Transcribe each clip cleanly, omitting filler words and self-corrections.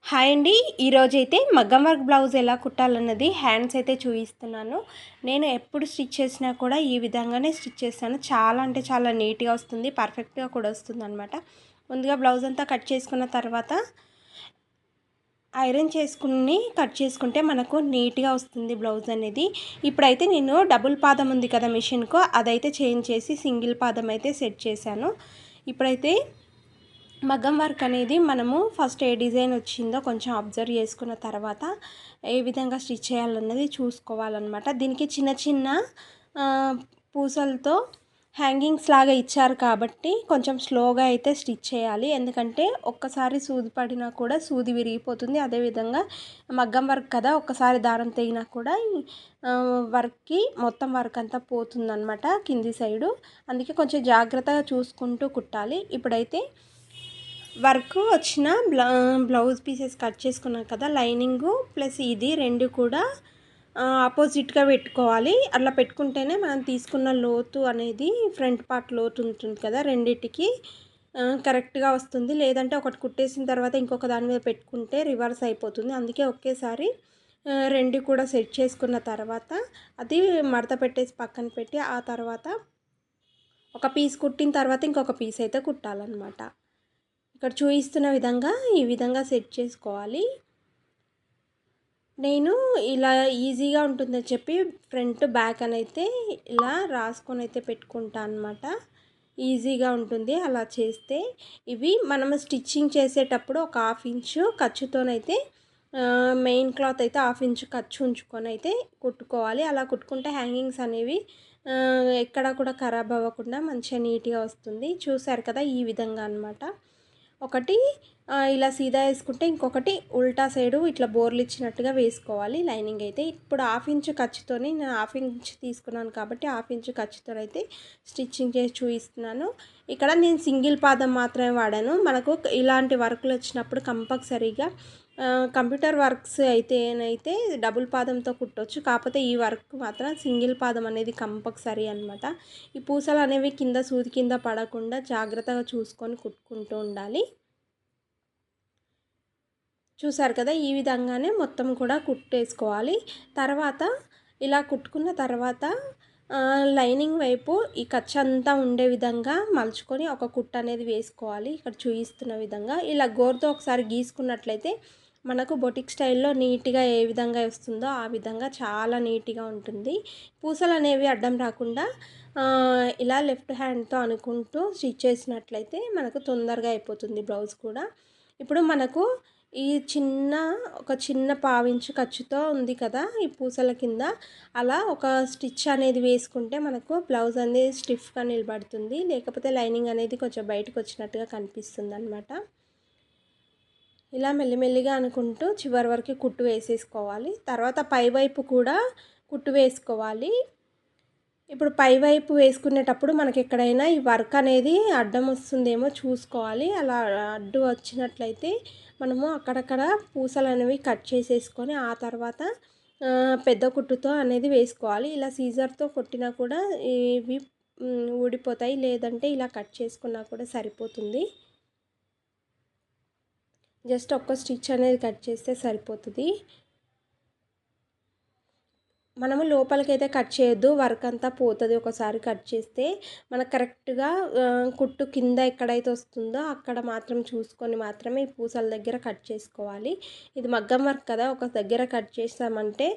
Hi అండి. ఈరోజైతే మగ్గం వర్క్ బ్లౌజ్ ఎలా కుట్టాలన్నది హ్యాండ్స్ అయితే చూపిస్తున్నాను. నేను ఎప్పుడు స్టిచ్ చేసినా కూడా ఈ విధంగానే స్టిచ్ చేస్తాను. చాలా అంటే చాలా నీట్గా వస్తుంది, పర్ఫెక్ట్గా కూడా వస్తుందన్నమాట. ముందుగా బ్లౌజ్ అంతా కట్ చేసుకున్న తర్వాత ఐరన్ చేసుకుని కట్ చేసుకుంటే మనకు నీట్గా వస్తుంది బ్లౌజ్ అనేది. ఇప్పుడైతే నేను డబుల్ పాదం ఉంది కదా మిషన్కు, అదైతే చేంజ్ చేసి సింగిల్ పాదం అయితే సెట్ చేశాను. ఇప్పుడైతే మగ్గం వర్క్ అనేది మనము ఫస్ట్ ఏ డిజైన్ వచ్చిందో కొంచెం అబ్జర్వ్ చేసుకున్న తర్వాత ఏ విధంగా స్టిచ్ చేయాలన్నది చూసుకోవాలన్నమాట. దీనికి చిన్న చిన్న పూసలతో హ్యాంగింగ్స్ లాగా ఇచ్చారు కాబట్టి కొంచెం స్లోగా అయితే స్టిచ్ చేయాలి. ఎందుకంటే ఒక్కసారి సూది పడినా కూడా సూది విరిగిపోతుంది. అదేవిధంగా మగ్గం వర్క్ కదా, ఒక్కసారి దారం తెగినా కూడా వర్క్కి మొత్తం వర్క్ అంతా పోతుందన్నమాట కింది సైడు. అందుకే కొంచెం జాగ్రత్తగా చూసుకుంటూ కుట్టాలి. ఇప్పుడైతే వర్క్ వచ్చిన బ్లౌజ్ పీసెస్ కట్ చేసుకున్నాం కదా, లైనింగు ప్లస్ ఇది రెండు కూడా ఆపోజిట్గా పెట్టుకోవాలి. అట్లా పెట్టుకుంటేనే మనం తీసుకున్న లోతు అనేది ఫ్రంట్ పార్ట్ లోతు ఉంటుంది కదా, రెండిటికి కరెక్ట్గా వస్తుంది. లేదంటే ఒకటి కుట్టేసిన తర్వాత ఇంకొక దాని మీద పెట్టుకుంటే రివర్స్ అయిపోతుంది. అందుకే ఒకేసారి రెండు కూడా సెట్ చేసుకున్న తర్వాత అది మడత పెట్టేసి పక్కన పెట్టి ఆ తర్వాత ఒక పీస్ కుట్టిన తర్వాత ఇంకొక పీస్ అయితే కుట్టాలన్నమాట. ఇక్కడ చూపిస్తున్న విధంగా ఈ విధంగా సెట్ చేసుకోవాలి. నేను ఇలా ఈజీగా ఉంటుందని చెప్పి ఫ్రంట్ బ్యాక్ అని అయితే ఇలా రాసుకొని అయితే పెట్టుకుంటాను అనమాట. ఈజీగా ఉంటుంది అలా చేస్తే. ఇవి మనం స్టిచ్చింగ్ చేసేటప్పుడు ఒక 1/2 ఇంచు ఖర్చుతోనైతే మెయిన్ క్లాత్ అయితే 1/2 ఇంచు ఖర్చు ఉంచుకొని అయితే కుట్టుకోవాలి. అలా కుట్టుకుంటే హ్యాంగింగ్స్ అనేవి ఎక్కడ కూడా ఖరాబ్ అవ్వకుండా మంచిగా నీట్గా వస్తుంది. చూసారు కదా, ఈ విధంగా అనమాట. ఒకటి ఇలా సీదా వేసుకుంటే ఇంకొకటి ఉల్టా సైడు ఇట్లా బోర్లు ఇచ్చినట్టుగా వేసుకోవాలి లైనింగ్ అయితే. ఇప్పుడు 1/2 ఇంచు ఖర్చుతోని నేను 1/2 ఇంచు తీసుకున్నాను కాబట్టి 1/2 ఇంచు ఖర్చుతో అయితే స్టిచ్చింగ్ చేసి చూపిస్తున్నాను. ఇక్కడ నేను సింగిల్ పాదం మాత్రమే వాడాను. మనకు ఇలాంటి వర్క్లు వచ్చినప్పుడు కంపల్సరీగా కంప్యూటర్ వర్క్స్ అయితేనైతే డబుల్ పాదంతో కుట్టవచ్చు. కాకపోతే ఈ వర్క్ మాత్రం సింగిల్ పాదం అనేది కంపల్సరీ అనమాట. ఈ పూసలు అనేవి కింద సూది కింద పడకుండా జాగ్రత్తగా చూసుకొని కుట్టుకుంటూ ఉండాలి. చూసారు కదా, ఈ విధంగానే మొత్తం కూడా కుట్టేసుకోవాలి. తర్వాత ఇలా కుట్టుకున్న తర్వాత లైనింగ్ వైపు ఈ ఖర్చు అంతా ఉండే విధంగా మలుచుకొని ఒక కుట్టు అనేది వేసుకోవాలి. ఇక్కడ చూపిస్తున్న విధంగా ఇలా గోరుతో ఒకసారి గీసుకున్నట్లయితే మనకు బొటిక్ స్టైల్లో నీట్గా ఏ విధంగా వస్తుందో ఆ విధంగా చాలా నీట్గా ఉంటుంది. పూసలు అనేవి అడ్డం రాకుండా ఇలా లెఫ్ట్ హ్యాండ్తో అనుకుంటూ స్టిచ్ చేసినట్లయితే మనకు తొందరగా అయిపోతుంది బ్లౌజ్ కూడా. ఇప్పుడు మనకు ఈ ఒక చిన్న పావించు ఖర్చుతో ఉంది కదా ఈ పూసల కింద, అలా ఒక స్టిచ్ అనేది వేసుకుంటే మనకు బ్లౌజ్ అనేది స్టిఫ్గా నిలబడుతుంది. లేకపోతే లైనింగ్ అనేది కొంచెం బయటకు వచ్చినట్టుగా కనిపిస్తుంది అనమాట. ఇలా మెల్లిమెల్లిగా అనుకుంటూ చివరి వరకు కుట్టు వేసేసుకోవాలి. తర్వాత పైవైపు కూడా కుట్టు వేసుకోవాలి. ఇప్పుడు పైవైపు వేసుకునేటప్పుడు మనకి ఎక్కడైనా ఈ వర్క్ అనేది అడ్డం వస్తుందేమో చూసుకోవాలి. అలా అడ్డు వచ్చినట్లయితే మనము అక్కడక్కడ పూసలు అనేవి కట్ చేసేసుకొని ఆ తర్వాత పెద్ద కుట్టుతో అనేది వేసుకోవాలి. ఇలా సీజర్తో కొట్టినా కూడా ఇవి ఊడిపోతాయి. లేదంటే ఇలా కట్ చేసుకున్నా కూడా సరిపోతుంది. జస్ట్ ఒక్క స్టిచ్ అనేది కట్ చేస్తే సరిపోతుంది. మనము లోపలికైతే కట్ చేయొద్దు, వర్క్ అంతా పోతుంది ఒకసారి కట్ చేస్తే. మనకు కరెక్ట్గా కుట్టు కింద ఎక్కడైతే వస్తుందో అక్కడ మాత్రం చూసుకొని మాత్రమే ఈ పూసల దగ్గర కట్ చేసుకోవాలి. ఇది మగ్గం వర్క్ కదా, ఒక దగ్గర కట్ చేసామంటే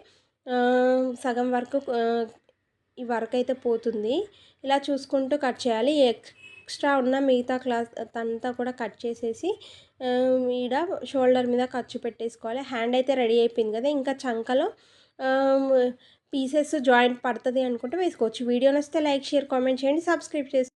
సగం వరకు ఈ వర్క్ అయితే పోతుంది. ఇలా చూసుకుంటూ కట్ చేయాలి. ఎక్స్ట్రా ఉన్న మిగతా క్లాత్ అంతా కూడా కట్ చేసేసి ఈడ షోల్డర్ మీద ఖర్చు పెట్టేసుకోవాలి. హ్యాండ్ అయితే రెడీ అయిపోయింది కదా, ఇంకా చంకలో పీసెస్ జాయింట్ పడుతుంది అనుకుంటే వేసుకోవచ్చు. వీడియో నచ్చితే లైక్, షేర్, కామెంట్ చేయండి, సబ్స్క్రైబ్ చేసుకోండి.